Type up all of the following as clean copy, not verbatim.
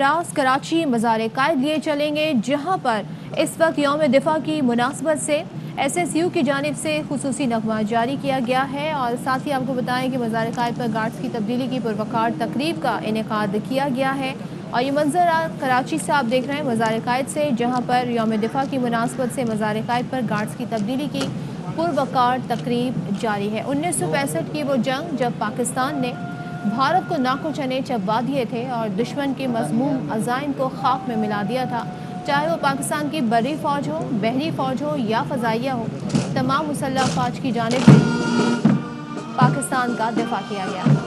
راست کراچی مزار قائد لیے چلیں گے، جہاں پر اس وقت یوم دفاع کی مناسبت سے SSU کی جانب سے خصوصی نغمہ جاری کیا گیا ہے، اور ساتھ ہی آپ کو بتائیں کہ مزار قائد پر گارڈز کی تبدیلی کی پروقار تقریب کا انعقاد کیا گیا ہے۔ اور یہ منظر کراچی سے آپ دیکھ رہے ہیں مزار قائد سے، جہاں پر یوم دفاع کی مناسبت سے مزار قائد پر گارڈز کی تبدیلی کی پروقار تقریب جاری ہے۔ 1965 کی وہ جنگ جب پاکستان نے بھارت کو ناکو چنے چبا دیے تھے اور دشمن کے مذموم عزائم کو خاک میں ملا دیا تھا، چاہے وہ پاکستان کی بری فوج ہو، بحری فوج ہو یا فضائیہ ہو، تمام مسلح افواج کی جانب سے پاکستان کا دفاع کیا گیا تھا۔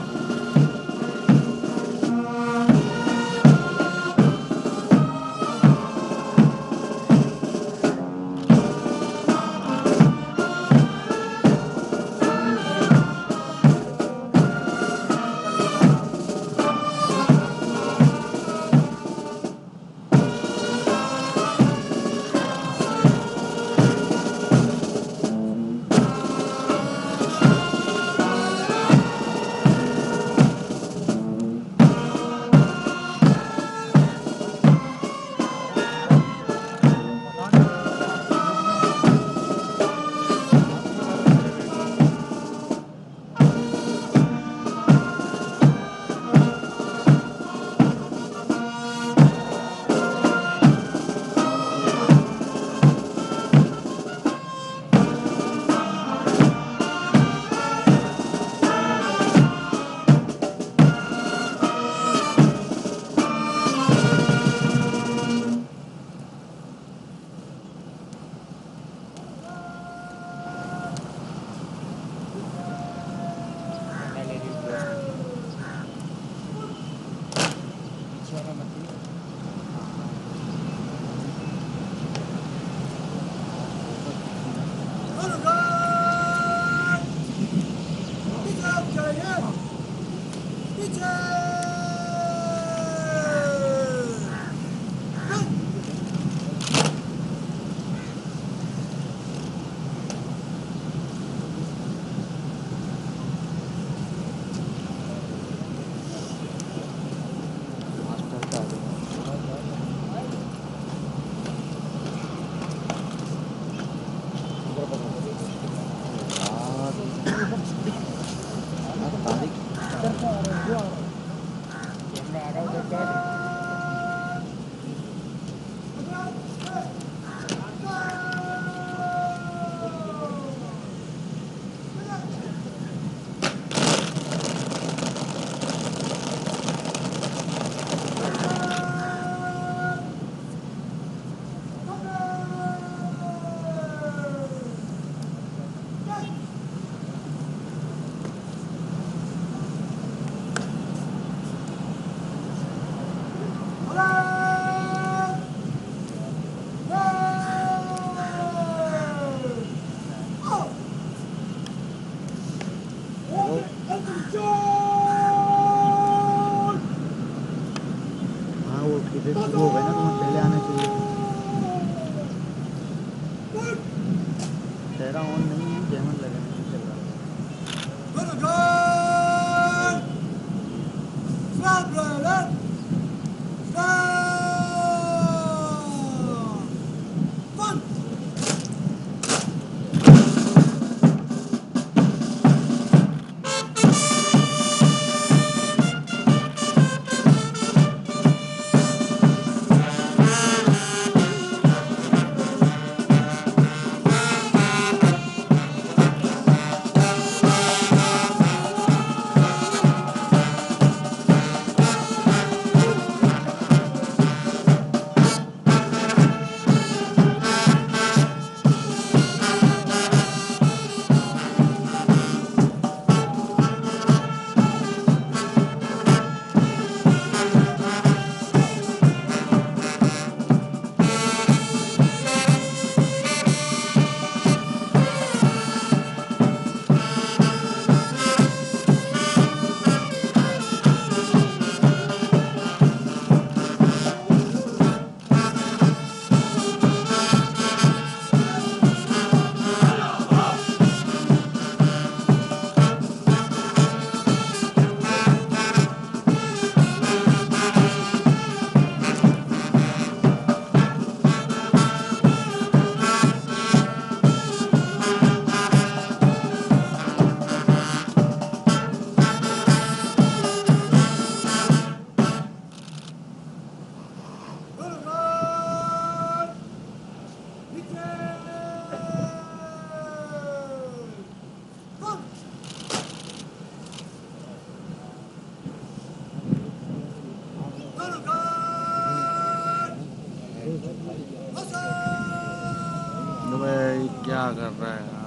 क्या कर रहा है यार।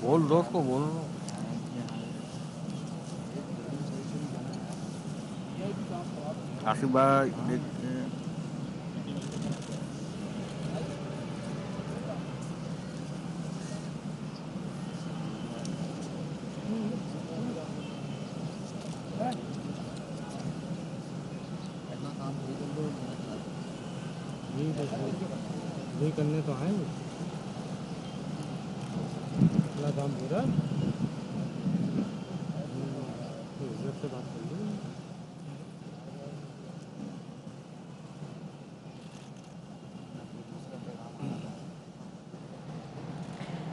बोल दोस्त को बोल लो। आसिफ भाई देखते हैं। यही करने तो आए अपना काम पूरा इज्जत से बात कर लो।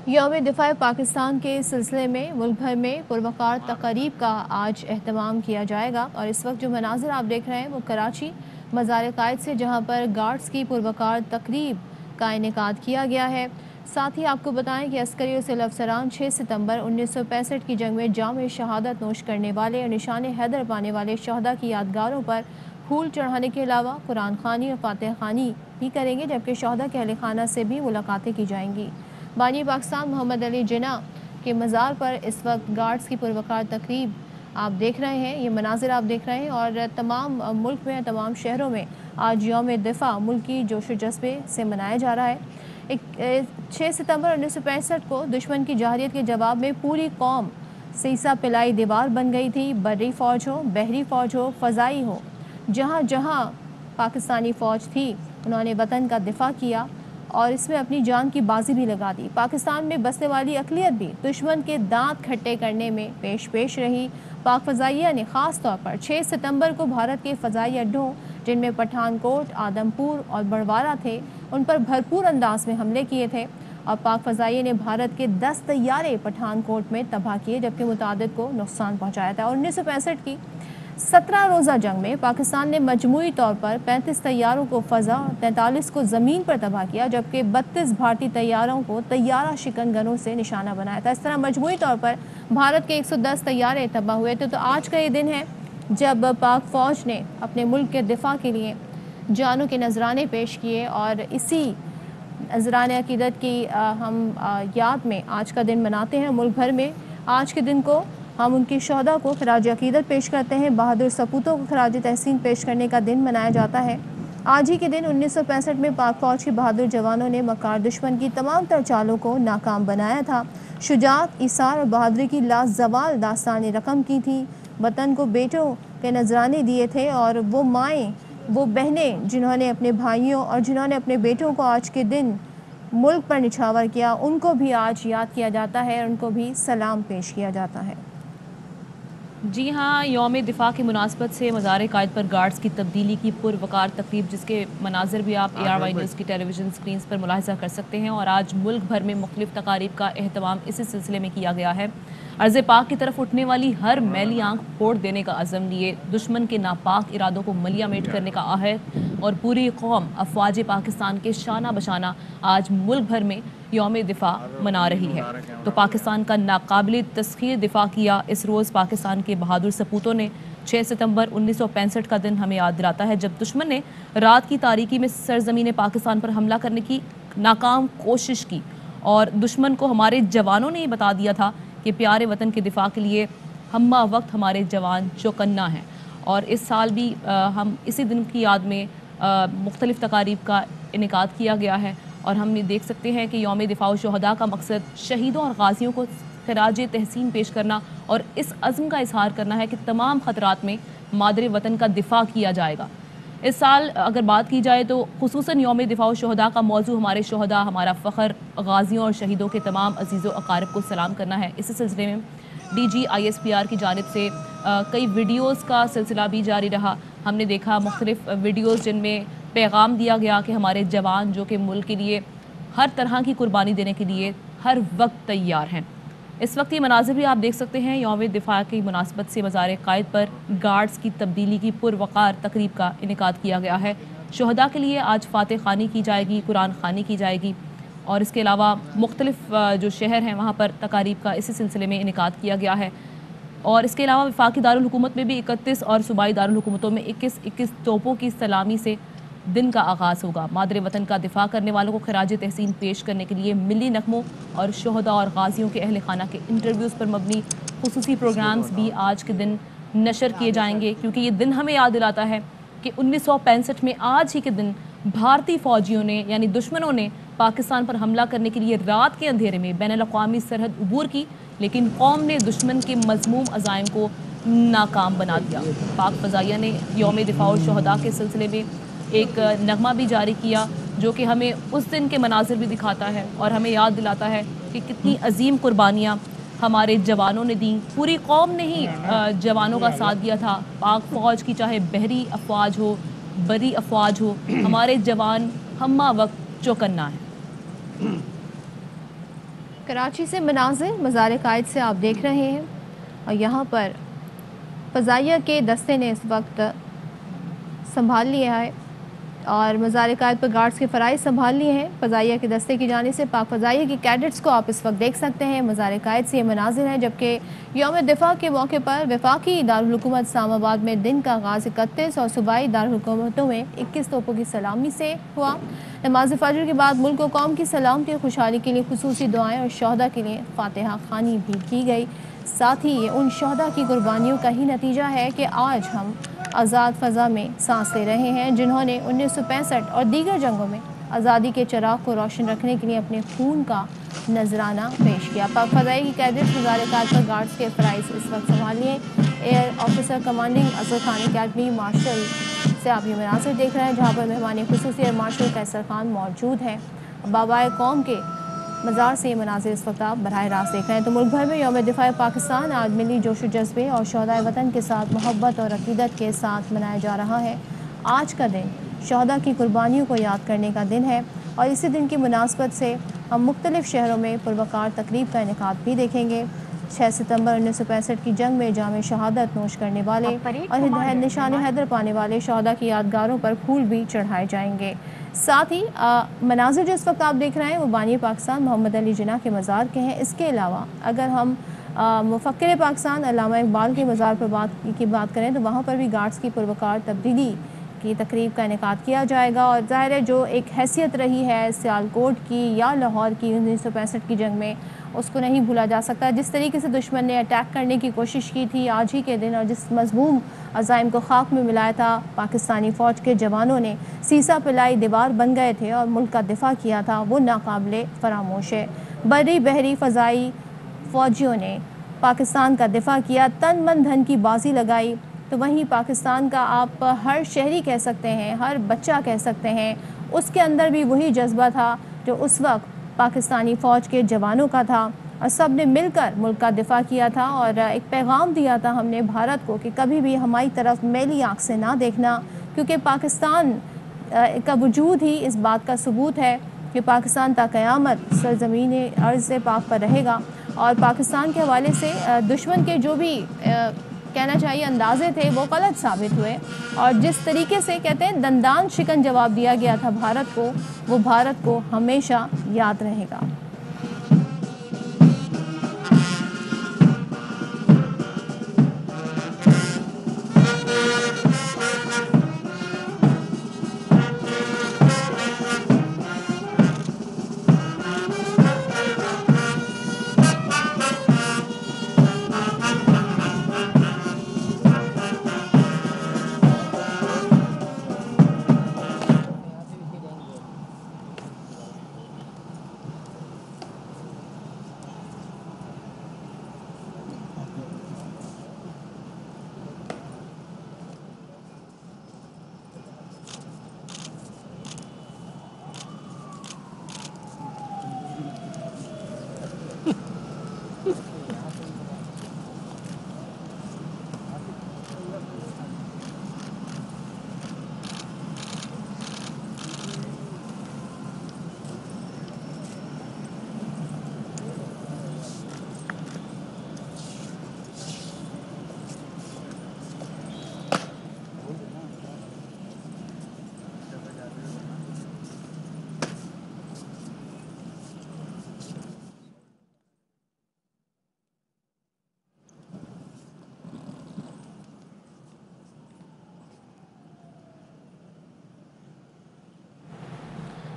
यौम दिफा पाकिस्तान के सिलसिले में मुल्क भर में पुरवकार तकरीब का आज एहतमाम किया जाएगा और इस वक्त जो मनाजिर आप देख रहे हैं वो कराची मज़ार कायद से, जहाँ पर गार्ड्स की पुरवकार तकरीब का इनेकाद किया गया है। साथ ही आपको बताएं कि अस्करी और सिविल अफसरान 6 सितंबर 1965 की जंग में जाम शहादत नोश करने वाले और निशान हैदर पाने वाले शहदा की यादगारों पर फूल चढ़ाने के अलावा कुरान खानी और फातिहा खानी भी करेंगे, जबकि शहदा के अहल खाना से भी मुलाकातें की जाएंगी। बानी पाकिस्तान मोहम्मद अली जिन्ना के मज़ार पर इस वक्त गार्ड्स की पुरवकार तकरीब आप देख रहे हैं, ये मनाजिर आप देख रहे हैं। और तमाम मुल्क में, तमाम शहरों में आज यौम दिफा मुल्क की जोश व जज्बे से मनाया जा रहा है। 6 सितंबर 1965 को दुश्मन की जाहिरियत के जवाब में पूरी कौम सीसा पिलाई दीवार बन गई थी। बर्री फ़ौज हो, बहरी फ़ौज हो, फ़ज़ाई हो, जहाँ जहाँ पाकिस्तानी फ़ौज थी उन्होंने वतन का दिफा किया और इसमें अपनी जान की बाजी भी लगा दी। पाकिस्तान में बसने वाली अक़लियत भी दुश्मन के दांत खट्टे करने में पेश रही। पाक फ़ज़ाइया ने ख़ास तौर पर 6 सितंबर को भारत के फ़ज़ाई अड्डों, जिनमें पठानकोट, आदमपुर और बड़वारा थे, उन पर भरपूर अंदाज में हमले किए थे और पाक फ़ज़ाइया ने भारत के 10 तैयारे पठानकोट में तबाह किए, जबकि मुतादिद को नुकसान पहुँचाया था। और 1965 की 17 रोज़ा जंग में पाकिस्तान ने मजमूई तौर पर 35 तैयारों को फ़ज़ा और 43 को ज़मीन पर तबाह किया, जबकि 32 भारतीय तैयारों को तैयारा शिकनगनों से निशाना बनाया था। इस तरह मजमूई तौर पर भारत के 110 तैयारे तबाह हुए थे। तो आज का ये दिन है जब पाक फ़ौज ने अपने मुल्क के दिफा के लिए जानों के नजराने पेश किए और इसी नजराने अकीदत की हम याद में आज का दिन मनाते हैं। मुल्क भर में आज के दिन को हम उनकी शहदा को खराज अकीदत पेश करते हैं, बहादुर सपूतों को खराज तहसीन पेश करने का दिन मनाया जाता है। आज ही के दिन 1965 में पाक फ़ौज के बहादुर जवानों ने मकार दुश्मन की तमाम तर चालों को नाकाम बनाया था। शुजाअत, इसार और बहादुरी की लाजवाल दास्तान रकम की थी। वतन को बेटों के नजराने दिए थे और वो माएँ, वो बहनें जिन्होंने अपने भाइयों और जिन्होंने अपने बेटों को आज के दिन मुल्क पर निछावर किया, उनको भी आज याद किया जाता है और उनको भी सलाम पेश किया जाता है। जी हाँ, यौम दिफा की मुनासबत से मज़ार कायद पर गार्ड्स की तब्दीली की पुरवकार तकरीब, जिसके मनाजिर भी आप ARY न्यूज़ की टेलीविज़न स्क्रीन पर मुलाहिज़ा कर सकते हैं। और आज मुल्क भर में मुख्तलिफ तकारीब का एहतमाम इसी सिलसिले में किया गया है। अर्ज़ पाक की तरफ उठने वाली हर मैली आंख फोड़ देने का अज़म लिए दुश्मन के नापाक इरादों को मलिया मेट करने का आहद और पूरी कौम अफवाज पाकिस्तान के शाना बशाना आज मुल्क भर में यौम दिफा मना रही है। तो पाकिस्तान का नाकाबिल तस्खीर दिफा किया इस रोज़ पाकिस्तान के बहादुर सपूतों ने 6 सितंबर 1965 का दिन हमें याद दिलाता है, जब दुश्मन ने रात की तारीकी में सरज़मीन पाकिस्तान पर हमला करने की नाकाम कोशिश की और दुश्मन को हमारे जवानों ने बता दिया था कि प्यारे वतन के दिफा के लिए हम्मा वक्त हमारे जवान चौकन्ना हैं। और इस साल भी हम इसी दिन की याद में मुख्तलिफ तकारीब का इनेकाद किया गया है। और हम ये देख सकते हैं कि यौम दिफा व शुहदा का मकसद शहीदों और गाजियों को खराज तहसीन पेश करना और इस अज़्म का इजहार करना है कि तमाम ख़तरात में मादरे वतन का दिफा किया जाएगा। इस साल अगर बात की जाए तो खुसूसन यौम दिफा व शुहदा का मौजू हमारे शुहदा, हमारा फ़ख्र, गाजियों और शहीदों के तमाम अजीज़ व अकारिब को सलाम करना है। इसी सिलसिले में DG ISPR की जानिब से कई वीडियोज़ का सिलसिला भी जारी रहा। हमने देखा मुख्तलिफ वीडियोज़ जिनमें पैगाम दिया गया कि हमारे जवान जो कि मुल्क के लिए हर तरह की कुर्बानी देने के लिए हर वक्त तैयार हैं। इस वक्त ये मनाजिर भी आप देख सकते हैं, यौम दिफा की मुनासबत से मज़ार कायद पर गार्ड्स की तब्दीली की पुरवकार तकरीब का इनेकाद किया गया है। शुहदा के लिए आज फातह खानी की जाएगी, कुरान खानी की जाएगी और इसके अलावा मुख्तलिफ जो शहर हैं वहाँ पर तकारीब का इसी सिलसिले में इनेकाद किया गया है। और इसके अलावा वफाकी दारुल हुकूमत में भी 31 और सूबाई दारुल हुकूमतों में 21 तोपों की सलामी से दिन का आगाज़ होगा। मादरे वतन का दिफा करने वालों को खराज तहसीन पेश करने के लिए मिली नगमों और शोहदा और गाजियों के अहल खाना के इंटरव्यूज़ पर मबनी खुसूसी प्रोग्राम्स भी आज के दिन नशर किए जाएंगे, क्योंकि ये दिन हमें याद दिलाता है कि 1965 में आज ही के दिन भारतीय फ़ौजियों ने यानी दुश्मनों ने पाकिस्तान पर हमला करने के लिए रात के अंधेरे में बैनुल-अक़वामी सरहद अबूर की, लेकिन कौम ने दुश्मन के मज़मूम अज़ाइम को नाकाम बना दिया। पाक फ़ज़ाइया ने यौम दिफा और शोहदा के सिलसिले में एक नगमा भी जारी किया जो कि हमें उस दिन के मनाजिर भी दिखाता है और हमें याद दिलाता है कि कितनी अजीम कुर्बानियाँ हमारे जवानों ने दी। पूरी कौम ने ही जवानों का साथ दिया था। पाक फ़ौज की चाहे बहरी अफवाज हो, बरी अफवाज हो, हमारे जवान हम्मा वक्त चौकन्ना है। कराची से मनाजिर मज़ार कायद से आप देख रहे हैं और यहाँ पर फ़ज़ाइया के दस्ते ने इस वक्त संभाल लिया है और मज़ार कायद पर गार्ड्स के फ़राइज़ संभाल लिए हैं फ़ज़ाइया के दस्ते की जानिब से। पाक फ़ज़ाइया की कैडेट्स को आप इस वक्त देख सकते हैं। मज़ार कायद से ये मनाजिर हैं, जबकि यौम दिफा के मौके पर वफाकी दारुल हुकूमत इस्लामाबाद में दिन का आगाज़ 31 और सूबाई दारुल हुकूमतों में 21 तोपों की सलामी से हुआ। नमाज फ़जर के बाद मुल्क व कौम की सलामती और खुशहाली के लिए खुसूसी दुआएँ और शोहदा के लिए फातिहा खानी भी की गई। साथ ही ये उन शोहदा की कुर्बानियों का ही नतीजा है कि आज हम आज़ाद फ़ज़ा में सांस ले रहे हैं, जिन्होंने 1965 और दीगर जंगों में आज़ादी के चिराग को रोशन रखने के लिए अपने खून का नजराना पेश किया। पाक फ़ज़ाइया की कैडेट्स मज़ार कायद पर गार्ड्स के फ़राइज़ इस वक्त संभालिए। Air officer commanding Asad Khan academy marshal से आप ये मनाज़िर देख रहे हैं, जहाँ पर मेहमान खुसूसी एयर मार्शल कैसर खान मौजूद हैं। बाबाए कौम के मज़ार से ये मनाज़िर इस वक्त आप बराह रास्त देख रहे हैं। तो मुल्क भर में यौम दिफा पाकिस्तान आज मिली जोश जज्बे और शोहदाए वतन के साथ मोहब्बत और अक़ीदत के साथ मनाया जा रहा है। आज का दिन शोहदा की कुर्बानियों को याद करने का दिन है और इसी दिन की मुनासबत से हम मुख्तलिफ़ शहरों में पुरवकार तकरीब का इनेकाद भी देखेंगे। 6 सितंबर 1965 की जंग में जाम शहादत नोश करने वाले और निशान हैदर पाने वाले शोहदा की यादगारों पर फूल भी चढ़ाए जाएंगे। साथ ही मनाज़िर जो इस वक्त आप देख रहे हैं वो बानी पाकिस्तान मोहम्मद अली जिन्ना के मज़ार के हैं। इसके अलावा अगर हम मुफ़क्किर पाकिस्तान अल्लामा इकबाल के मज़ार पर बात करें तो वहाँ पर भी गार्ड्स की पुरवकार तब्दीली की तकरीब का इनेकाद किया जाएगा। और ज़ाहिर है जो एक हैसियत रही है सियालकोट की या लाहौर की 1965 की जंग में, उसको नहीं भूला जा सकता। जिस तरीके से दुश्मन ने अटैक करने की कोशिश की थी आज ही के दिन और जिस मज़मूम अज़ाइम को खाक में मिलाया था पाकिस्तानी फ़ौज के जवानों ने, सीसा पिलाई दीवार बन गए थे और मुल्क का दिफा किया था, वो नाकाबिले फरामोश है। बरी बहरी फ़ज़ाई फ़ौजियों ने पाकिस्तान का दिफा किया, तन मन धन की बाजी लगाई। तो वहीं पाकिस्तान का आप हर शहरी कह सकते हैं, हर बच्चा कह सकते हैं, उसके अंदर भी वही जज्बा था जो उस वक्त पाकिस्तानी फ़ौज के जवानों का था और सब ने मिलकर मुल्क का दिफा किया था। और एक पैगाम दिया था हमने भारत को कि कभी भी हमारी तरफ मैली आँख से ना देखना, क्योंकि पाकिस्तान का वजूद ही इस बात का सबूत है कि पाकिस्तान ता क़यामत सरज़मीन अर्ज़ पाक पर रहेगा। और पाकिस्तान के हवाले से दुश्मन के जो भी कहना चाहिए अंदाजे थे वो गलत साबित हुए और जिस तरीके से कहते हैं दंदान शिकन जवाब दिया गया था भारत को, वो भारत को हमेशा याद रहेगा।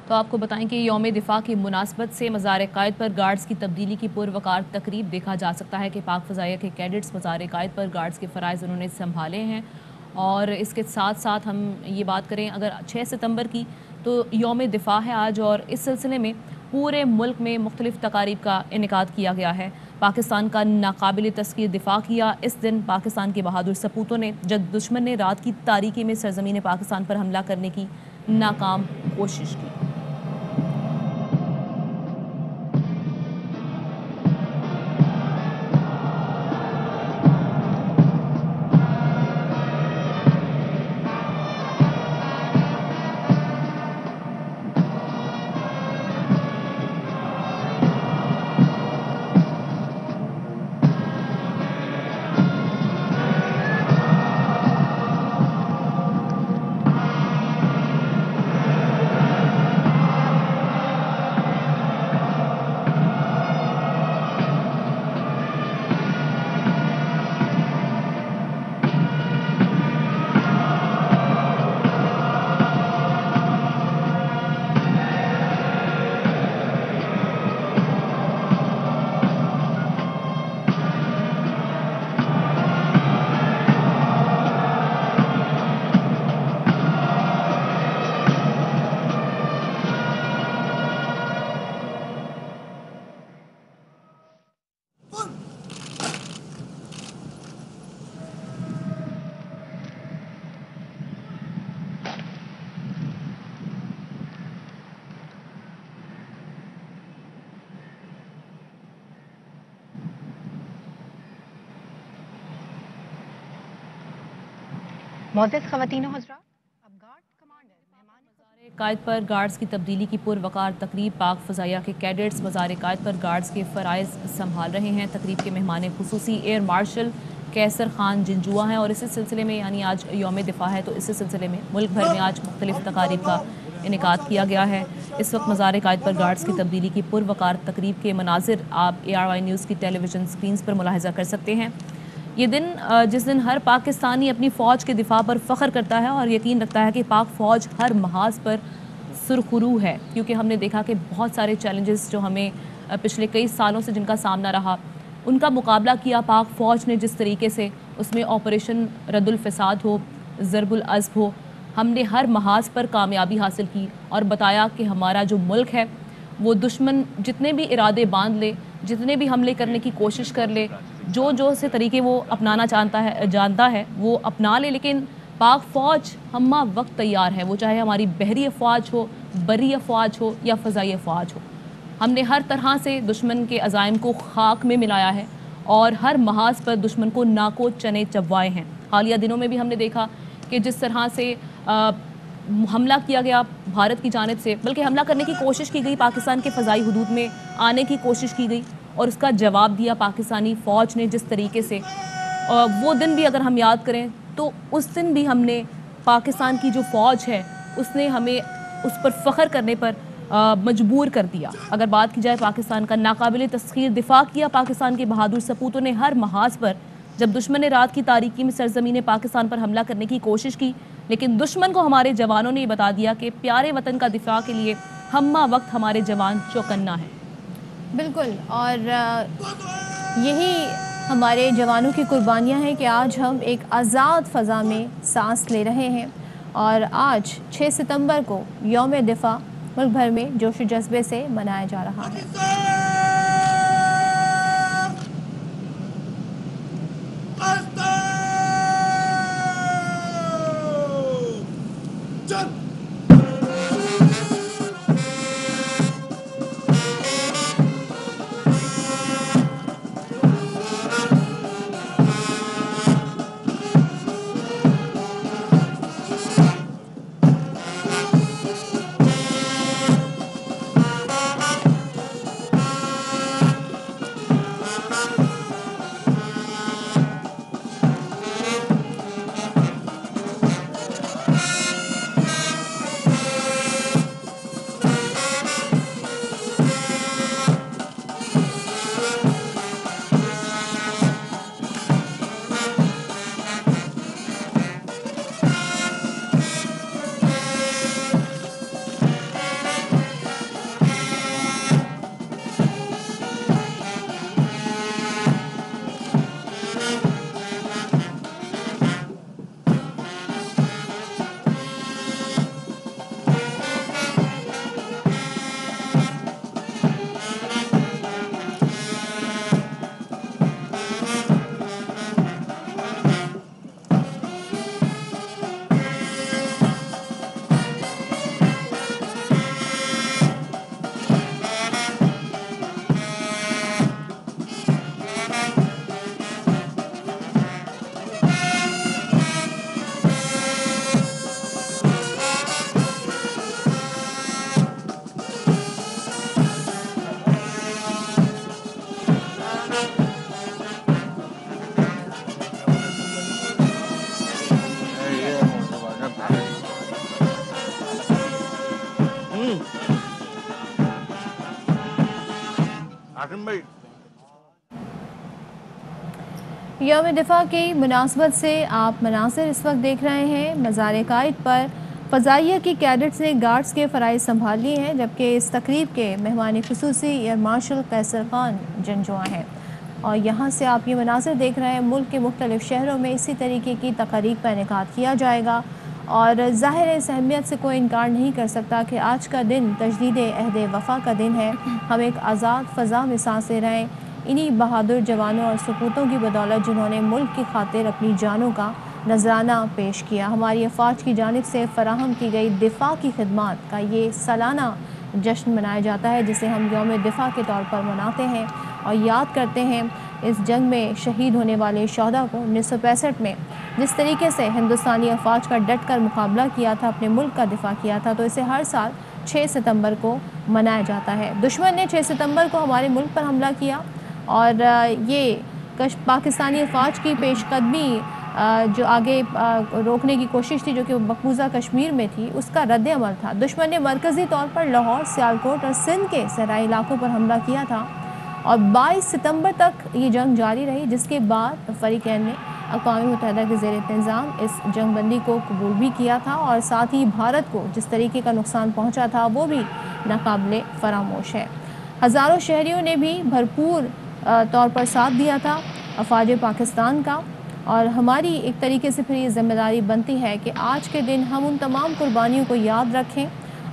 تو آپ کو بتائیں کہ یوم دفاع کی مناسبت سے مزار قائد پر گارڈز کی تبدیلی کی پروقار تقریب دیکھا جا سکتا ہے کہ پاک فضائیہ کے کیڈٹس مزار قائد پر گارڈز کے فرائض انہوں نے سنبھالے ہیں۔ اور اس کے ساتھ ساتھ ہم یہ بات کریں اگر 6 ستمبر کی تو یوم دفاع ہے آج، اور اس سلسلے میں پورے ملک میں مختلف تقاریب کا انعقاد کیا گیا ہے۔ پاکستان کا ناقابل تسخیر دفاع کیا۔ اس دن پاکستان کے بہادر سپوتوں نے جب دشمن نے رات کی تاریکی میں سرزمین پاکستان پر حملہ کرنے کی ناکام کوشش کی۔ معزز خواتین و حضرات، اب گارڈ کمانڈر قائد پر گارڈز کی تبدیلی کی پروقار تقریب پاک فضائیہ کے کیڈٹس مزار قائد پر گارڈز کے فرائض سنبھال رہے ہیں۔ تقریب کے مہمان خصوصی ایئر مارشل کیسر خان جنجوعہ ہیں، اور اسی سلسلے میں یعنی آج یوم دفاع ہے تو اسی سلسلے میں ملک بھر میں آج مختلف تقاریب کا انعقاد کیا گیا ہے۔ اس وقت مزار قائد پر گارڈز کی تبدیلی کی پروقار تقریب کے مناظر آپ ARY نیوز کی ٹیلی ویژن سکرینز پر ملاحظہ کر سکتے ہیں۔ یہ دن جس دن ہر پاکستانی اپنی فوج کے دفاع پر فخر کرتا ہے اور یقین رکھتا ہے کہ پاک فوج ہر محاذ پر سرخرو ہے، کیونکہ ہم نے دیکھا کہ بہت سارے چیلنجز جو ہمیں پچھلے کئی سالوں سے جن کا سامنا رہا ان کا مقابلہ کیا پاک فوج نے جس طریقے سے، اس میں آپریشن رد الفساد ہو، ضرب العصب ہو، ہم نے ہر محاذ پر کامیابی حاصل کی اور بتایا کہ ہمارا جو ملک ہے وہ دشمن جتنے بھی ارادے باندھ لے، جتنے بھی حملے کرنے کی کوشش کر لے، جو سے طریقے وہ اپنانا جانتا ہے وہ اپنا لے، لیکن پاک فوج ہمہ وقت تیار ہے، وہ چاہے ہماری بحری افواج ہو، بری افواج ہو یا فضائی افواج ہو۔ ہم نے ہر طرح سے دشمن کے عزائم کو خاک میں ملایا ہے اور ہر محاذ پر دشمن کو ناکو چنے چبوائے ہیں۔ حالیہ دنوں میں بھی ہم نے دیکھا کہ جس طرح سے حملہ کیا گیا بھارت کی جانب سے، بلکہ حملہ کرنے کی کوشش کی گئی، پاکستان کے فضائی حدود میں آنے کی کوشش کی گئی اور اس کا جواب دیا پاکستانی فوج نے جس طریقے سے۔ وہ دن بھی اگر ہم یاد کریں تو اس دن بھی ہم نے پاکستان کی جو فوج ہے اس نے ہمیں اس پر فخر کرنے پر مجبور کر دیا۔ اگر بات کی جائے پاکستان کا ناقابل تسخیر دفاع کیا پاکستان کے بہادر سپوتوں نے ہر محاذ پر، جب دشمن نے رات کی تاریکی میں سرزمین پاکستان پر حملہ کرنے کی کوشش کی، لیکن دشمن کو ہمارے جوانوں نے یہ بتا دیا کہ پیارے وطن کا دفاع کے لیے ہمہ وقت ہمارے جوان چوکنا ہے۔ بالکل، اور یہی ہمارے جوانوں کی قربانیاں ہیں کہ آج ہم ایک آزاد فضا میں سانس لے رہے ہیں، اور آج 6 ستمبر کو یوم دفاع ملک بھر میں جوش و جذبے سے منایا جا رہا ہے۔ आसिम भाई यौम दिफा की मुनासबत से आप मनासिर इस वक्त देख रहे हैं। मज़ार कायद पर फ़ज़ाइया की कैडेट्स ने गार्ड्स के फ़राइज़ संभाल लिए हैं, जबकि इस तकरीब के मेहमान खुसूसी एयर मार्शल कैसर खान जंजुआ हैं। और यहाँ से आप ये मनासिर देख रहे हैं। मुल्क के मुख्तलिफ़ शहरों में इसी तरीके की तकारीब का इनेकाद किया जाएगा और ज़ाहिर है इस अहमियत से कोई इनकार नहीं कर सकता कि आज का दिन तजदीद अहद वफ़ा का दिन है। हम एक आज़ाद फ़ज़ा में सांस ले रहे हैं इन्हीं बहादुर जवानों और सपूतों की बदौलत जिन्होंने मुल्क की खातिर अपनी जानों का नजराना पेश किया। हमारी अफवाज की जानिब से फ़राहम की गई दिफा की खिदमत का ये सालाना जश्न मनाया जाता है, जिसे हम यौम दिफा के तौर पर मनाते हैं और याद करते हैं इस जंग में शहीद होने वाले शहदा को। 1965 में जिस तरीके से हिंदुस्तानी अफवाज का डट कर मुकाबला किया था, अपने मुल्क का दिफा किया था, तो इसे हर साल 6 सितंबर को मनाया जाता है। दुश्मन ने 6 सितंबर को हमारे मुल्क पर हमला किया और ये पाकिस्तानी अफवाज की पेशकदमी जो आगे रोकने की कोशिश थी, जो कि मकबूजा कश्मीर में थी, उसका रद्द अमल था। दुश्मन ने मरकज़ी तौर पर लाहौर, सियालकोट और सिंध के सहराई इलाकों पर हमला किया था और 22 सितंबर तक ये जंग जारी रही, जिसके बाद फ़रीक़ैन ने अक़वाम मुत्तहिदा के ज़ेर इंतज़ाम इस जंगबंदी को कबूल भी किया था और साथ ही भारत को जिस तरीके का नुकसान पहुँचा था वो भी नाकाबिले फ़रामोश है। हज़ारों शहरियों ने भी भरपूर तौर पर साथ दिया था अफवाज पाकिस्तान का और हमारी एक तरीके से फिर ये ज़िम्मेदारी बनती है कि आज के दिन हम उन तमाम कुर्बानियों को याद रखें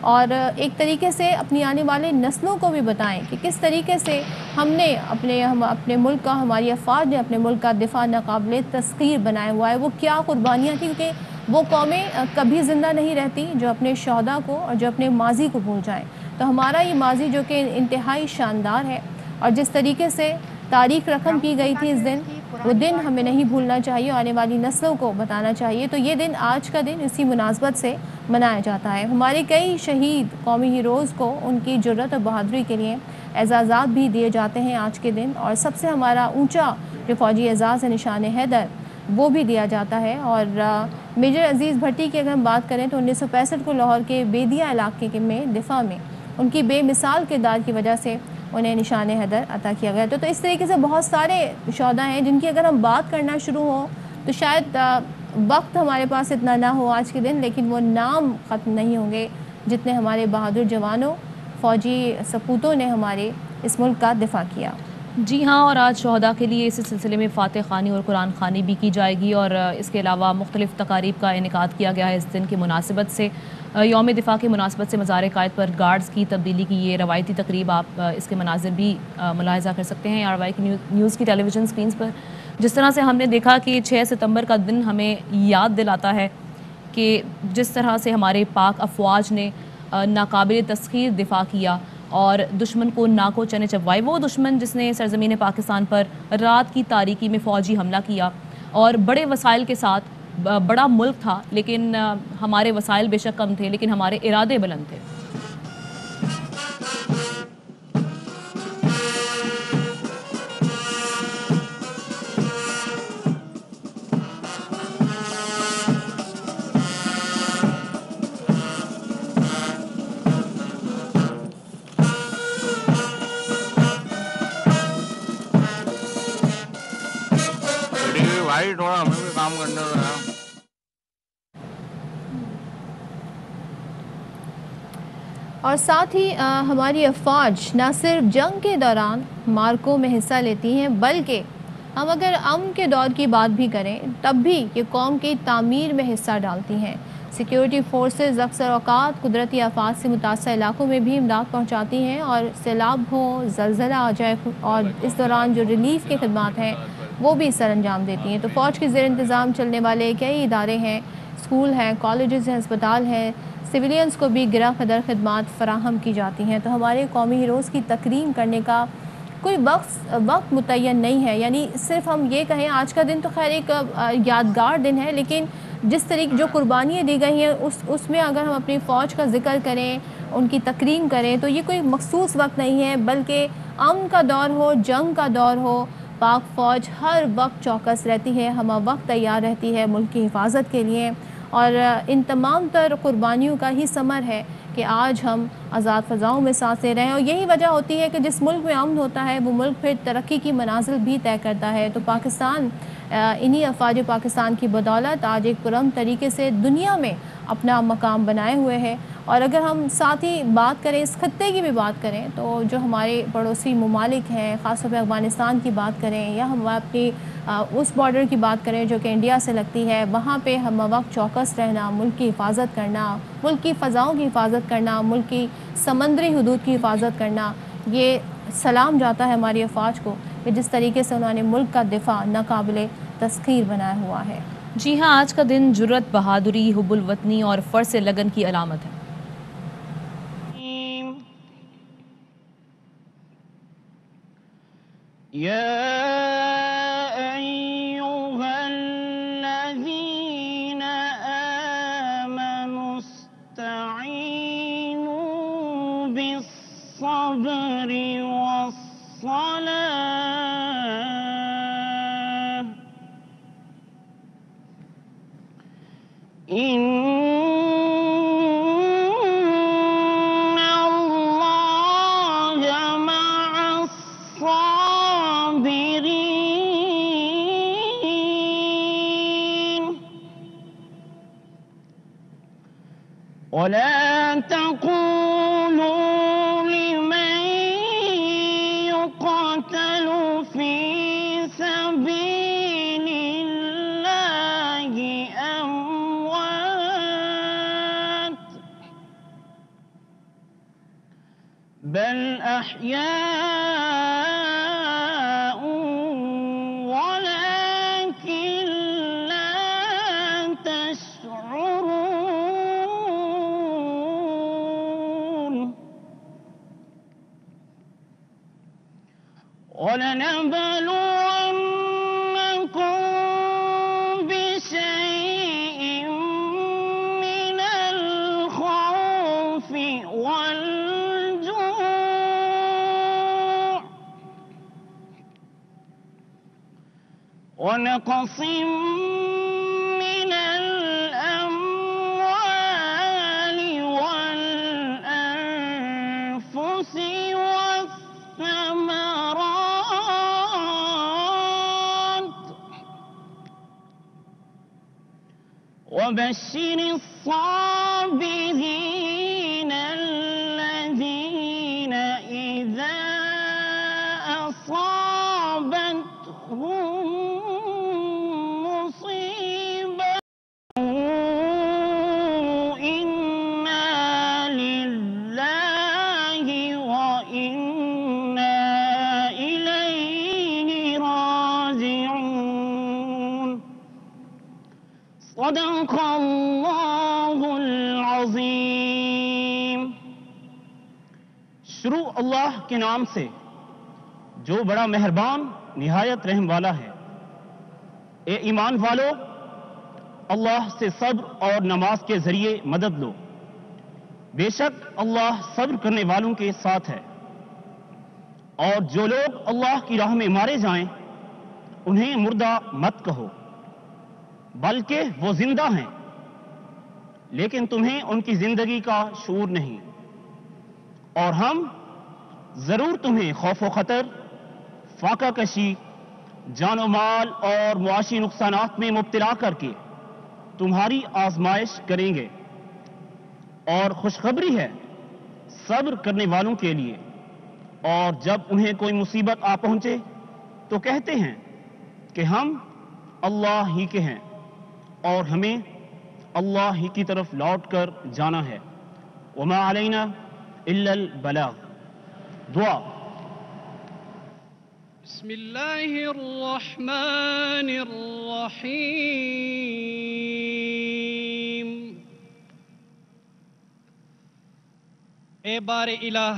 और एक तरीके से अपनी आने वाले नस्लों को भी बताएं कि किस तरीके से हमने अपने मुल्क का, हमारी अफवाज ने अपने मुल्क का दिफा नाकाबिले तस्खीर बनाया हुआ है। वो क्या कुर्बानियाँ थी, क्योंकि वो कौमें कभी ज़िंदा नहीं रहती जो अपने शहदा को और जो अपने माजी को भूल जाएँ। तो हमारा ये माजी जो कि इंतहाई शानदार है और जिस तरीके से तारीख रकम की गई थी इस दिन, वो दिन हमें नहीं भूलना चाहिए, आने वाली नस्लों को बताना चाहिए। तो ये दिन, आज का दिन इसी मुनासबत से मनाया जाता है। हमारे कई शहीद कौमी हीरोज़ को उनकी जुर्रत और बहादुरी के लिए एजाज़ात भी दिए जाते हैं आज के दिन और सबसे हमारा ऊंचा जो फ़ौजी एजाज़ है निशान हैदर, वो भी दिया जाता है। और मेजर अजीज़ भट्टी की अगर हम बात करें तो 1965 को लाहौर के बेदिया इलाके में दिफा में उनकी बेमिसाल किरदार की वजह से उन्हें निशान हैदर अता किया गया। तो इस तरीके से बहुत सारे शहदा हैं जिनकी अगर हम बात करना शुरू हो तो शायद वक्त हमारे पास इतना ना हो आज के दिन, लेकिन वो नाम ख़त्म नहीं होंगे जितने हमारे बहादुर जवानों, फ़ौजी सपूतों ने हमारे इस मुल्क का दिफा किया। जी हाँ, और आज शहदा के लिए इस सिलसिले में फ़ातह ख़ानी और कुरान ख़ानी भी की जाएगी और इसके अलावा मुख्तलिफ़ तकारीब का इनेकाद किया गया है इस दिन की मुनासिबत से। यौम दिफा की मुनासिबत से मज़ार कायद पर गार्ड्स की तब्दीली की ये रवायती तकरीब, आप इसके मनाजिर भी मुलाहिज़ा कर सकते हैं RY की न्यूज़ की टेलीविज़न स्क्रीन पर। जिस तरह से हमने देखा कि 6 सितंबर का दिन हमें याद दिलाता है कि जिस तरह से हमारे पाक अफवाज ने नाकाबिल तस्खीर दिफा किया और दुश्मन को नाको चने चबवाए, वो दुश्मन जिसने सरज़मीन पाकिस्तान पर रात की तारीकी में फ़ौजी हमला किया और बड़े वसाइल के साथ, बड़ा मुल्क था लेकिन हमारे वसाइल बेशक कम थे लेकिन हमारे इरादे बुलंद थे। भाई थोड़ा हमें भी काम करने दो यार। और साथ ही हमारी अफवाज न सिर्फ जंग के दौरान मार्कों में हिस्सा लेती हैं, बल्कि हम अगर अमन के दौर की बात भी करें तब भी ये कौम की तामीर में हिस्सा डालती हैं। सिक्योरिटी फोर्सेस अक्सर औकात कुदरती आफात से मुतासर इलाकों में भी इमदाद पहुँचाती हैं और सैलाब हो, ज़लज़ला आ जाए और इस दौरान जो रिलीफ़ की खदमात हैं वो भी सर अंजाम देती हैं। तो फ़ौज के ज़ेर इंतज़ाम चलने वाले कई इदारे हैं, स्कूल हैं, कॉलेजेस हैं, अस्पताल हैं, सिविलियंस को भी गिरा कदर खदमात फ़राहम की जाती हैं। तो हमारे कौमी हीरोज़ की तकरीम करने का कोई वक्त मुतय्यन नहीं है। यानी सिर्फ हम ये कहें आज का दिन तो खैर एक यादगार दिन है, लेकिन जिस तरीके जो कुर्बानियाँ दी गई हैं उसमें अगर हम अपनी फ़ौज का ज़िक्र करें, उनकी तकरीम करें, तो ये कोई मखसूस वक्त नहीं है, बल्कि अमन का दौर हो, जंग का दौर हो, पाक फ़ौज हर वक्त चौकस रहती है, हम वक्त तैयार रहती है मुल्क की हिफाजत के लिए। और इन तमाम तर कुर्बानियों का ही समर है کہ آج ہم آزاد فضاؤں میں سانس لے رہے ہیں، اور یہی وجہ ہوتی ہے کہ جس ملک میں امن ہوتا ہے وہ ملک پھر ترقی کی منازل بھی طے کرتا ہے۔ تو پاکستان انہی افواج پاکستان کی بدولت آج ایک پرامن طریقے سے دنیا میں اپنا مقام بنائے ہوئے ہے۔ اور اگر ہم ساتھ ہی بات کریں، اس خطے کی بھی بات کریں، تو جو ہمارے پڑوسی ممالک ہیں، خاص طور پہ افغانستان کی بات کریں یا ہم اپنی اس بارڈر کی بات کریں جو کہ انڈیا سے لگتی ہے، وہاں پہ ہم وقت چوکس رہنا، ملک کی حفاظت کرنا، ملک کی فضاؤں کی حفاظت کرنا، ملک کی سمندری حدود کی حفاظت کرنا، یہ سلام جاتا ہے ہماری افواج کو کہ جس طریقے سے انہوں نے ملک کا دفاع ناقابل تسخیر بنایا ہوا ہے۔ جی ہاں، آج کا دن جرت، بہادری، حب الوطنی اور فرض لگن کی علامت ہے۔ بالصبر والصلاة إن الله مع الصابرين ولا تقولوا لمن يقتل في سبيل الله أموات بل أحياء ولكن لا تشعرون ولنبلونكم بشيء من الخوف والجوع ونقص من الأموال والأنفس والثمرات وبشر الصابرين الذين إذا أصابتهم مصيبة إنا لله وإنا إليه راجعون صدق اللہ العظیم۔ شروع اللہ کے نام سے جو بڑا مہربان نہایت رحم والا ہے۔ اے ایمان والو، اللہ سے صبر اور نماز کے ذریعے مدد لو، بے شک اللہ صبر کرنے والوں کے ساتھ ہے۔ اور جو لوگ اللہ کی راہ میں مارے جائیں انہیں مردہ مت کہو، بلکہ وہ زندہ ہیں لیکن تمہیں ان کی زندگی کا شعور نہیں۔ اور ہم ضرور تمہیں خوف و خطر، فاقہ کشی، جان و مال اور معاشی نقصانات میں مبتلا کر کے تمہاری آزمائش کریں گے۔ اور خوشخبری ہے صبر کرنے والوں کے لیے، اور جب انہیں کوئی مصیبت آ پہنچے تو کہتے ہیں کہ ہم اللہ ہی کے ہیں اور ہمیں اللہ ہی کی طرف لوٹ کر جانا ہے۔ وما علینا الا البلاغ۔ دعا۔ بسم اللہ الرحمن الرحیم۔ اے بار الہ،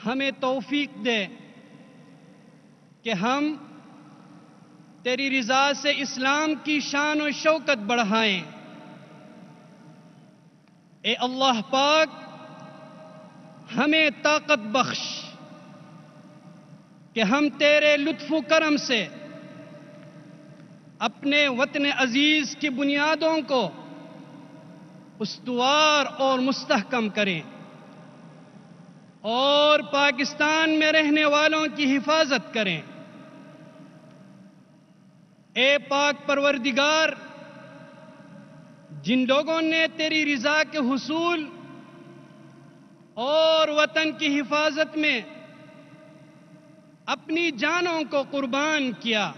ہمیں توفیق دے کہ ہم تیری رضا سے اسلام کی شان و شوکت بڑھائیں۔ اے اللہ پاک، ہمیں طاقت بخش کہ ہم تیرے لطف و کرم سے اپنے وطن عزیز کی بنیادوں کو استوار اور مستحکم کریں اور پاکستان میں رہنے والوں کی حفاظت کریں۔ اے پاک پروردگار، جن لوگوں نے تیری رضا کے حصول اور وطن کی حفاظت میں اپنی جانوں کو قربان کیا،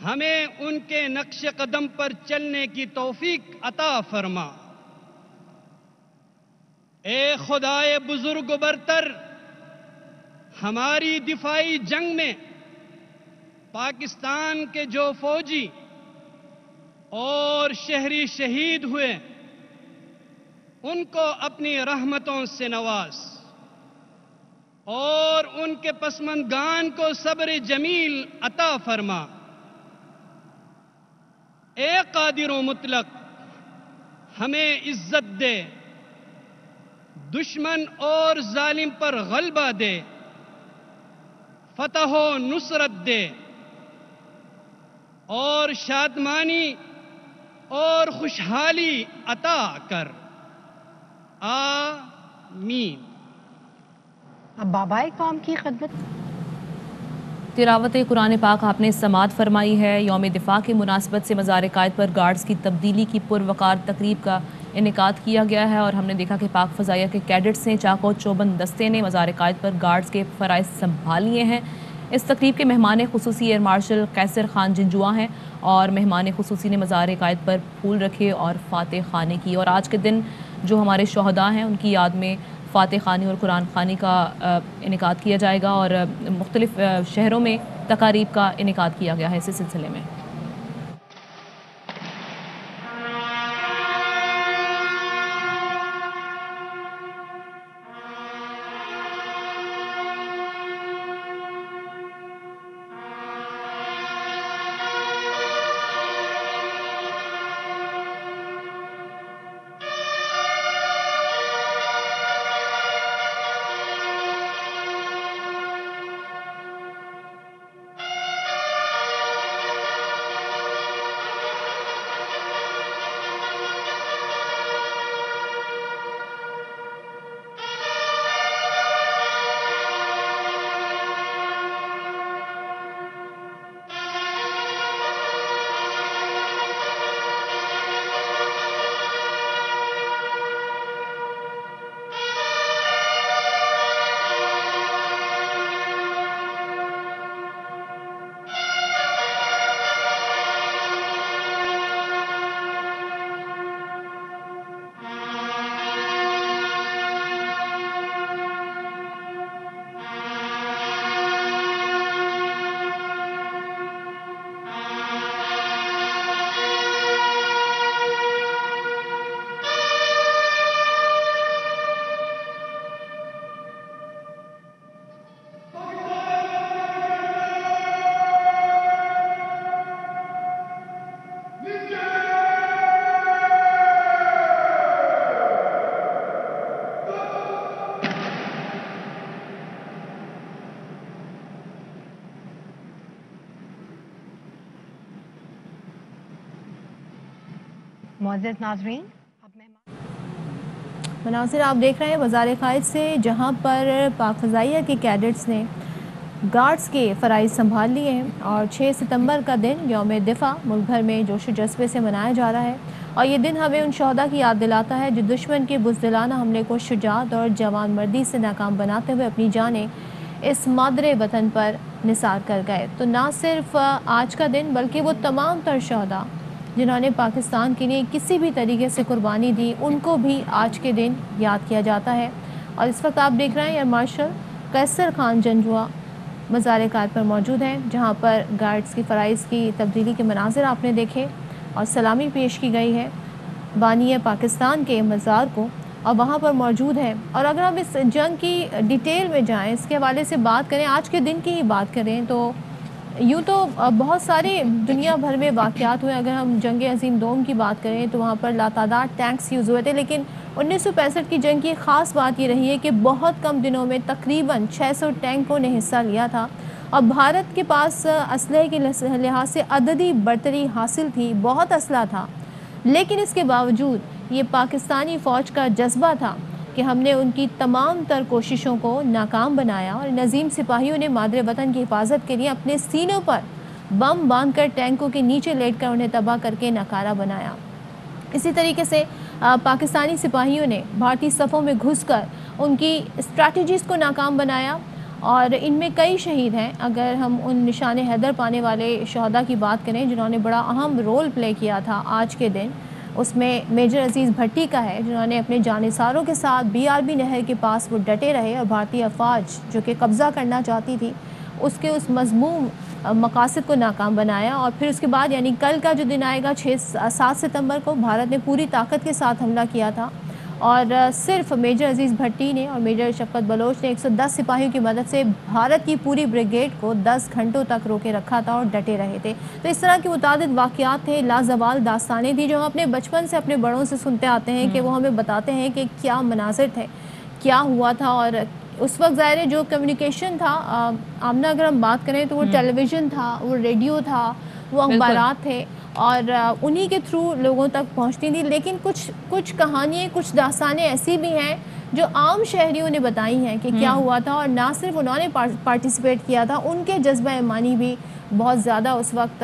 ہمیں ان کے نقش قدم پر چلنے کی توفیق عطا فرما۔ اے خدائے بزرگ و برتر، ہماری دفاعی جنگ میں پاکستان کے جو فوجی اور شہری شہید ہوئے ان کو اپنی رحمتوں سے نواز اور ان کے پسماندگان کو صبر جمیل عطا فرما۔ اے قادر و مطلق، ہمیں عزت دے، دشمن اور ظالم پر غلبہ دے، فتح و نصرت دے اور شادمانی اور خوشحالی عطا کر۔ آمین۔ اب بابائے قوم کی خدمت۔ تلاوت قرآن پاک آپ نے سماعت فرمائی ہے۔ یوم دفاع کی مناسبت سے مزار قائد پر گارڈز کی تبدیلی کی پروقار تقریب کا انعقاد کیا گیا ہے اور ہم نے دیکھا کہ پاک فضائیہ کے کیڈٹس نے چاق و چوبند دستے نے مزار قائد پر گارڈز کے فرائض سنبھال لیے ہیں۔ اس تقریب کے مہمان خصوصی ایئر مارشل قیصر خان جنجوعہ ہیں اور مہمان خصوصی نے مزار قائد پر پھول رکھے اور فاتح خوانی کی، اور آج کے دن جو ہمارے شہداء ہیں ان کی یاد میں فاتح خوانی اور قرآن خوانی کا انعقاد کیا جائے گا اور مختلف شہروں میں تقاریب کا انعقاد کیا گیا ہے اسی سلسلے میں۔ معزز ناظرین، اب مناظر آپ دیکھ رہے ہیں مزار قائد سے، جہاں پر پاک فضائیہ کے کیڈٹس نے گارڈز کے فرائض سنبھال لیے ہیں اور 6 ستمبر کا دن یوم دفاع ملک بھر میں جوش و جذبے سے منایا جا رہا ہے، اور یہ دن ہمیں ان شہداء کی یاد دلاتا ہے جو دشمن کے بزدلانہ حملے کو شجاعت اور جوان مردی سے ناکام بناتے ہوئے اپنی جانیں اس مادر وطن پر نثار کر گئے۔ تو نہ صرف آج کا دن بلکہ وہ تمام تر شہداء جنہوں نے پاکستان کے لیے کسی بھی طریقے سے قربانی دی، ان کو بھی آج کے دن یاد کیا جاتا ہے۔ اور اس وقت آپ دیکھ رہے ہیں ایئر مارشل قیصر خان جنجوعہ مزار قائد پر موجود ہیں، جہاں پر گارڈز کی فرائض کی تبدیلی کے مناظر آپ نے دیکھے اور سلامی پیش کی گئی ہے بانی پاکستان کے مزار کو، اور وہاں پر موجود ہے۔ اور اگر ہم اس جنگ کی ڈیٹیل میں جائیں، اس کے حوالے سے بات کریں، آج کے دن کی ہی بات کریں، تو یوں تو بہت سارے دنیا بھر میں واقعات ہوئے۔ اگر ہم جنگ عظیم دوم کی بات کریں تو وہاں پر لاتعداد ٹینکس یوز ہوئے تھے، لیکن 1965 کی جنگ کی خاص بات یہ رہی ہے کہ بہت کم دنوں میں تقریباً 600 ٹینکوں نے حصہ لیا تھا، اور بھارت کے پاس اسلحے کے لحاظ سے عددی برتری حاصل تھی، بہت اسلحہ تھا، لیکن اس کے باوجود یہ پاکستانی فوج کا جذبہ تھا کہ ہم نے ان کی تمام تر کوششوں کو ناکام بنایا اور عظیم سپاہیوں نے مادر وطن کی حفاظت کے لیے اپنے سینوں پر بم باندھ کر ٹینکوں کے نیچے لیٹ کر انہیں تباہ کر کے ناکارہ بنایا۔ اسی طریقے سے پاکستانی سپاہیوں نے بھارتی صفوں میں گھس کر ان کی اسٹریٹجیز کو ناکام بنایا اور ان میں کئی شہید ہیں۔ اگر ہم ان نشان حیدر پانے والے شہداء کی بات کریں جنہوں نے بڑا اہم رول پلے کیا تھا آج کے دن، اس میں میجر عزیز بھٹی کا ہے جنہوں نے اپنے جانثاروں کے ساتھ BRB نہر کے پاس وہ ڈٹے رہے اور بھارتی افواج جو کہ قبضہ کرنا چاہتی تھی اس کے اس مذموم مقاصد کو ناکام بنایا۔ اور پھر اس کے بعد یعنی کل کا جو دن آئے گا 7 ستمبر کو بھارت نے پوری طاقت کے ساتھ حملہ کیا تھا اور صرف میجر عزیز بھٹی نے اور میجر شفقت بلوچ نے 110 سپاہیوں کی مدد سے بھارت کی پوری بریگیڈ کو 10 گھنٹوں تک روکے رکھا تھا اور ڈٹے رہے تھے۔ تو اس طرح کے متعدد واقعات تھے، لازوال داستانیں تھیں جو ہم اپنے بچپن سے اپنے بڑوں سے سنتے آتے ہیں کہ وہ ہمیں بتاتے ہیں کہ کیا مناظر تھے، کیا ہوا تھا۔ اور اس وقت ظاہر ہے جو کمیونیکیشن تھا آمنہ، اگر ہم بات کریں تو وہ ٹیلی ویژن تھا، وہ ریڈیو تھا، وہ اخبارات تھے اور انہی کے تھرو لوگوں تک پہنچتی تھی۔ لیکن کچھ کہانیاں، کچھ داستانیں ایسی بھی ہیں جو عام شہریوں نے بتائی ہیں کہ کیا ہوا تھا، اور نہ صرف انہوں نے پارٹیسپیٹ کیا تھا، ان کے جذبہ ایمانی بھی بہت زیادہ اس وقت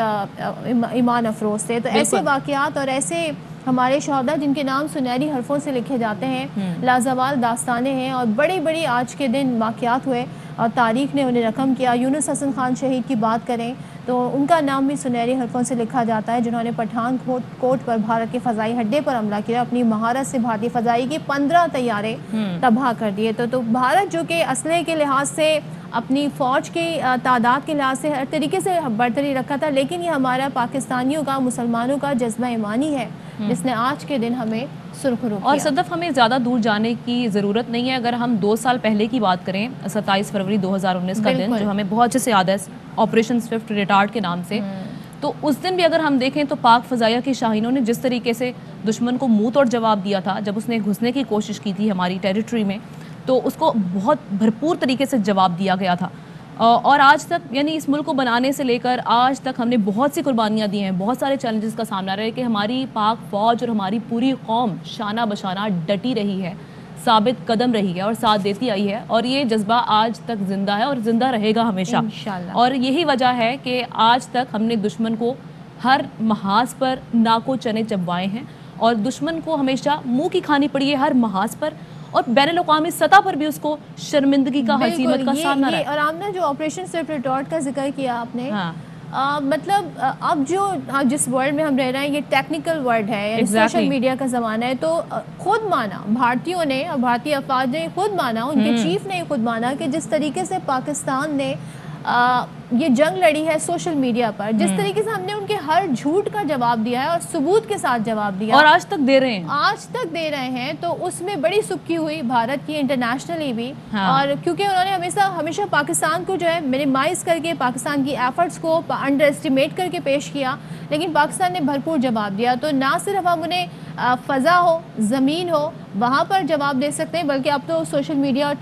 ایمان افروز تھے۔ تو ایسے واقعات اور ایسے ہمارے شہداء جن کے نام سنہری حرفوں سے لکھے جاتے ہیں، لازوال داستانیں ہیں اور بڑی بڑی آج کے دن واقعات ہوئے اور تاریخ نے انہیں رقم کیا۔ یونس حسن خان شہید کی بات کریں تو ان کا نام بھی سنہری حرفوں سے لکھا جاتا ہے، جنہوں نے پٹھان کوٹ پر بھارت کے فضائی اڈے پر حملہ کیا، اپنی مہارت سے بھارتی فضائی کی 15 طیارے تباہ کر دیے۔ تو بھارت جو کہ اسلحے کے لحاظ سے، اپنی فوج کی تعداد کے لحاظ سے ہر طریقے سے برتری رکھا تھا، لیکن یہ ہمارا پاکستانیوں کا، مسلمانوں کا جذبہ ایمانی ہے جس نے آج کے دن ہمیں سرخرو کیا۔ اور صدف ہمیں زیادہ دور جانے کی ضرورت نہیں ہے، اگر ہم 2 سال پہلے کی بات کریں، 27 فروری 2019 کا دن جو ہمیں بہت اچھے سے یاد ہے آپریشن سوئفٹ ریٹارڈ کے نام سے، تو اس دن بھی اگر ہم دیکھیں تو پاک فضائیہ کی شاہینوں نے جس طریقے سے دشمن کو منہ توڑ جواب دیا تھا جب اس نے گھسنے کی کوشش کی تھی ہماری ٹیریٹری میں، تو اس کو بہت بھرپور طریقے سے جواب دیا گیا تھا۔ اور آج تک یعنی اس ملک کو بنانے سے لے کر آج تک ہم نے بہت سی قربانیاں دی ہیں، بہت سارے چیلنجز کا سامنا رہا ہے کہ ہماری پاک فوج اور ہماری پوری قوم شانہ بشانہ ڈٹی رہی ہے، ثابت قدم رہی ہے اور ساتھ دیتی آئی ہے، اور یہ جذبہ آج تک زندہ ہے اور زندہ رہے گا ہمیشہ انشاءاللہ۔ اور یہی وجہ ہے کہ آج تک ہم نے دشمن کو ہر محاذ پر ناکو چنے چبوائے ہیں اور دشمن کو ہمیشہ منہ کی کھانی پڑی ہے ہر محاذ پر، اور بین الاقوامی سطح پر بھی اس کو شرمندگی کا، حسیمت کا سامنا رہا ہے۔ اور آمنہ جو آپریشن سوئفٹ ریٹارڈ کا ذکر کیا آپ نے، مطلب اب جو جس ورلڈ میں ہم رہ رہے ہیں یہ ٹیکنیکل ورلڈ ہے، یعنی سوشل میڈیا کا زمانہ ہے، تو خود مانا بھارتیوں نے اور بھارتی افواج نے خود مانا، ان کے چیف نے خود مانا کہ جس طریقے سے پاکستان نے یہ جنگ لڑی ہے سوشل میڈیا پر، جس طریقے سے ہم نے ان کے ہر جھوٹ کا جواب دیا ہے اور ثبوت کے ساتھ جواب دیا، اور آج تک دے رہے ہیں، تو اس میں بڑی سکی ہوئی بھارت کی انٹرنیشنلی بھی، اور کیونکہ انہوں نے ہمیشہ پاکستان کو جو ہے منیمائز کر کے، پاکستان کی ایفرٹس کو انڈر اسٹیمیٹ کر کے پیش کیا، لیکن پاکستان نے بھرپور جواب دیا۔ تو نہ صرف ہم انہیں فضا ہو، زمین ہو، وہاں پر جواب دے سکتے ہیں، بلکہ اب تو سوشل میڈیا اور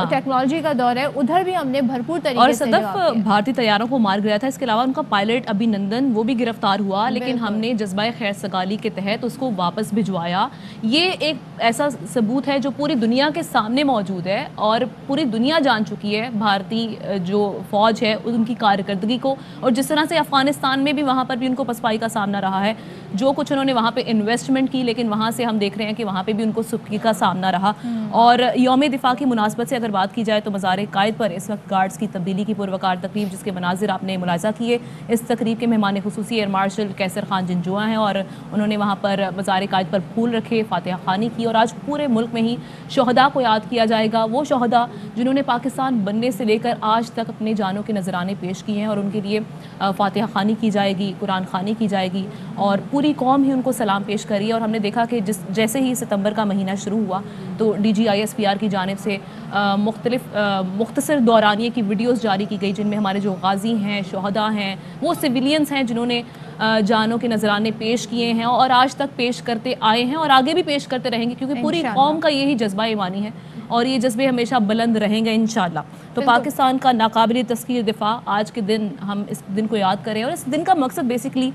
ٹیکنالوجی کا دور ہے، ادھر بھی ہم نے بھرپور طریقے سے جواب دیا۔ بھارتی طیاروں کو مار گیا تھا، اس کے علاوہ ان کا پائلٹ ابھی نندن وہ بھی گرفتار ہوا، لیکن ہم نے جذبہ خیر سگالی کے تحت اس کو واپس بھجوایا۔ یہ ایک ایسا ثبوت ہے جو پوری دنیا کے سامنے موجود ہے اور پوری دنیا جان چکی ہے بھارتی جو فوج ہے ان کی کارکردگی کو، اور جس طرح سے افغانستان میں بھی وہاں پر بھی ان کو پسپائی کا سامنا رہا ہے، جو کچھ انہوں نے وہاں پہ انویسٹمنٹ کی، لیکن وہاں سے ہم دیکھ رہے ہیں کہ وہاں پہ بھی ان کو سکی کا سامنا رہا۔ اور یوم دفاع کی مناسبت سے اگر بات کی جائے تو مزار قائد پر اس وقت گارڈز کی تبدیلی کی پروقار تقریب، جس کے مناظر آپ نے ملاحظہ کیے، اس تقریب کے مہمان خصوصی ایئر مارشل کیسر خان جنجوعہ ہیں، اور انہوں نے وہاں پر مزار قائد پر پھول رکھے، فاتحہ خوانی کی، اور آج پورے ملک میں ہی شہداء کو یاد کیا جائے گا، وہ شہداء جنہوں نے پاکستان بننے سے لے کر آج تک اپنے جانوں کے نذرانے پیش کیے ہیں، اور ان کے لیے فاتحہ خوانی کی جائے گی، قرآن خوانی کی جائے گی، اور پوری قوم ہی ان کو سلام پیش کری ہے۔ اور ہم نے دیکھا کہ جیسے ہی ستمبر کا مہینہ شروع ہوا تو DGISPR کی جانب سے مختصر دورانیے کی ویڈیوز جاری کی گئی، جن میں ہمارے جو غازی ہیں، شہداء ہیں، وہ سویلینز ہیں جنہوں نے جانوں کے نذرانے پیش کیے ہیں اور آج تک پیش کرتے آئے ہیں اور آگے بھی پیش کرتے رہیں گے، کیونکہ پوری قوم کا یہی جذبہ ایمانی ہے اور یہ جذبے ہمیشہ بلند رہیں گے انشاءاللہ۔ تو پاکستان کا ناقابل تذکیر دفاع، آج کے دن ہم اس دن کو یاد کریں، اور اس دن کا مقصد بیسیکلی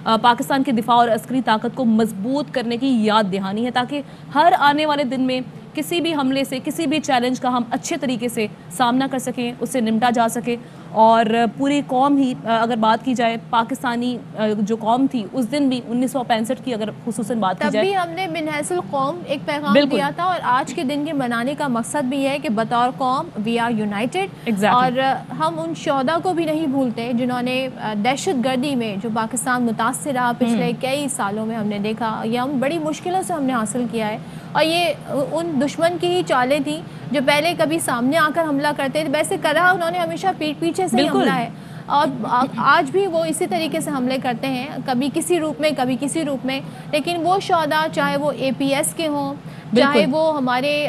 पाकिस्तान के दिफा और अस्करी ताकत को मजबूत करने की याद दहानी है, ताकि हर आने वाले दिन में किसी भी हमले से, किसी भी चैलेंज का हम अच्छे तरीके से सामना कर सकें, उससे निपटा जा सके। और पूरी कौम ही, अगर बात की जाए पाकिस्तानी जो कौम थी उस दिन भी 1965 की अगर खुसूसन बात की तब जाए, भी हमने बिनहसल कौम एक पैगाम बिल्कुल। दिया था, और आज के दिन के मनाने का मकसद भी है कि बतौर कौम वी आर यूनाइटेड। Exactly. और हम उन शोहदा को भी नहीं भूलते जिन्होंने दहशत गर्दी में जो पाकिस्तान मुतासर रहा पिछले कई सालों में, हमने देखा ये हम बड़ी मुश्किलों से हमने हासिल किया है। और ये उन दुश्मन की ही चालें थी जो पहले कभी सामने आकर हमला करते थे, वैसे करा उन्होंने हमेशा पीछे से ही बिल्कुल। हमला है, और आज भी वो इसी तरीके से हमले करते हैं, कभी किसी रूप में कभी किसी रूप में। लेकिन वो शोहदा, चाहे वो APS के हों, चाहे वो हमारे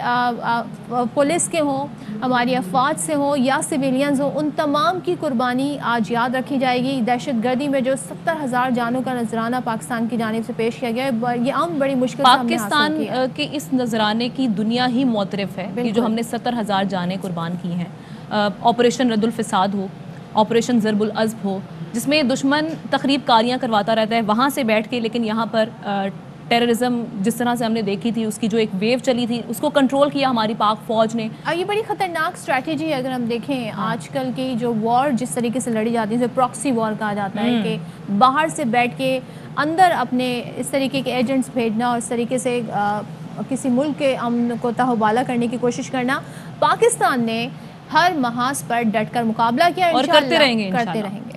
पुलिस के हों, हमारी अफवाज से हो या सिविलियंस हो, उन तमाम की कुर्बानी आज याद रखी जाएगी। दहशत गर्दी में जो 70,000 जानों का नजराना पाकिस्तान की जानिब से पेश किया गया है, ये हम बड़ी मुश्किल से हमने हासिल पाकिस्तान किया है। के इस नजराने की दुनिया ही मोतरफ है कि जो हमने 70,000 जानें कुर्बान की हैं। ऑपरेशन रद्दुल फिसाद हो, ऑपरेशन ज़रबुल अज़्ब हो, जिसमें दुश्मन तखरीब कारियाँ करवाता रहता है वहाँ से बैठ के, लेकिन यहाँ पर टेररिज्म जिस तरह से हमने देखी थी, उसकी जो एक वेव चली थी, उसको कंट्रोल किया हमारी पाक फ़ौज ने। ये बड़ी ख़तरनाक स्ट्रैटेजी है अगर हम देखें आजकल की जो वॉर जिस तरीके से लड़ी जाती है, जो प्रॉक्सी वॉर कहा जाता है, कि बाहर से बैठ के अंदर अपने इस तरीके के एजेंट्स भेजना और इस तरीके से किसी मुल्क के अमन को तहवाला करने की कोशिश करना। पाकिस्तान ने हर महाज पर डट कर मुकाबला किया और करते रहेंगे करते रहेंगे।